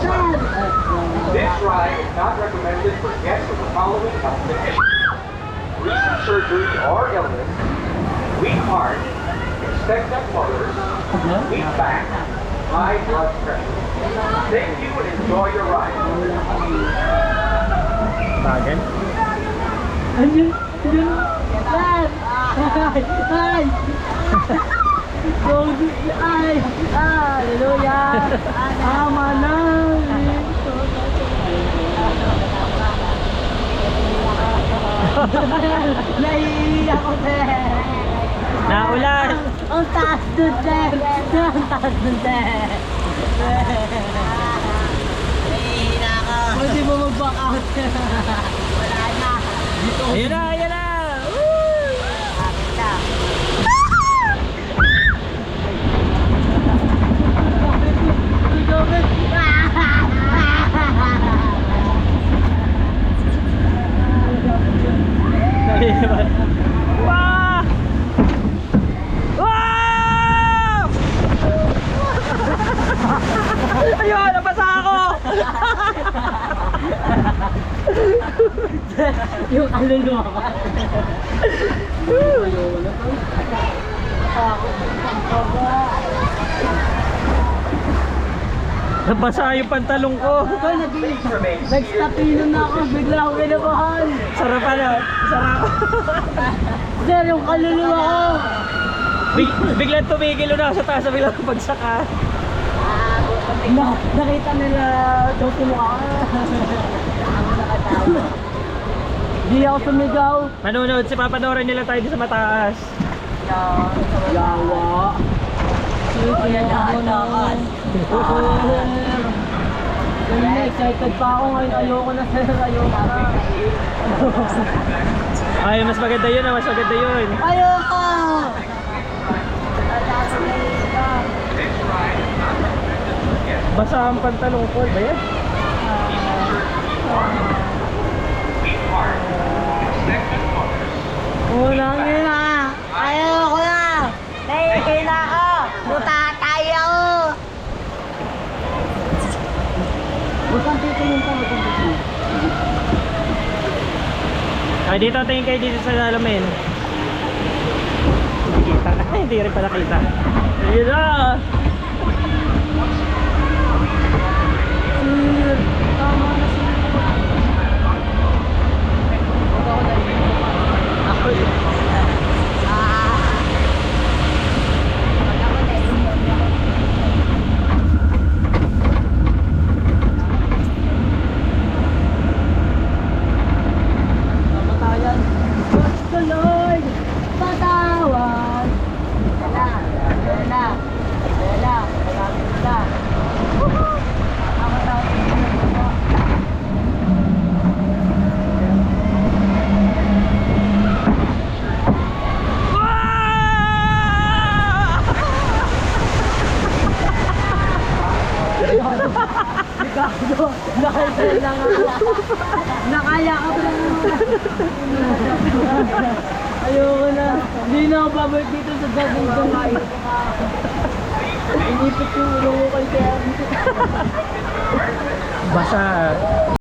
This ride is not recommended for guests with the following health conditions: recent surgery or illness, weak heart, expectant mothers, weak back, high blood pressure. Thank you and enjoy your ride. Bagan? Ayun! Ayun! Ay! Ay! Ay! Hallelujah! Tama na! Naiiyak ako, sir! Naulan! Ang taas dun, sir! Ang taas dun, sir! Naiihina ka! Pwede mo mag-back out, sir! Wala na! Ayun na! Ayun na! Akin na! Naiiwan. Wow! Wow! Ayun! Napasa ako! Yung kaluluwa ka. Nabasa yung pantalong ko. Nagstapino na ako, bigla ako kinabahan. Sarap ano? Sarap. Sir, yung kaluluwa ko. Biglang tumigil na sa taas, biglang pagsaka. Nakita nila daw mukha. Hindi ako sumigaw. Manonood, si papanoorin nila tayo sa mataas. Yawa. Kaya naman. Excited pa ako ngayon. Ayoko na, sir. Ayoko na. Ay, mas maganda yun, mas maganda yun. Ayoko! Basa ang pantalong ko, ba yan? Weak heart, expectant mothers. Unang ina! Ayoko na! Nahihina ako! Butatay ako! Bukang titingin pa, bukang titingin. Ay, dito, tingin kayo dito sa alamin. Hindi kita. Ay, hindi rin pala kita. Ayun na! Tama na siya. Ako yun. Kamatayan. What's the Lord? Patawad. Wala. Wala. Wala. Wala. Woohoo! Nakaya ka pa lang. Ayoko na. Hindi na ako babalik dito sa gagawin ko. Inipit yung ulo ko kay Kaya. Basa.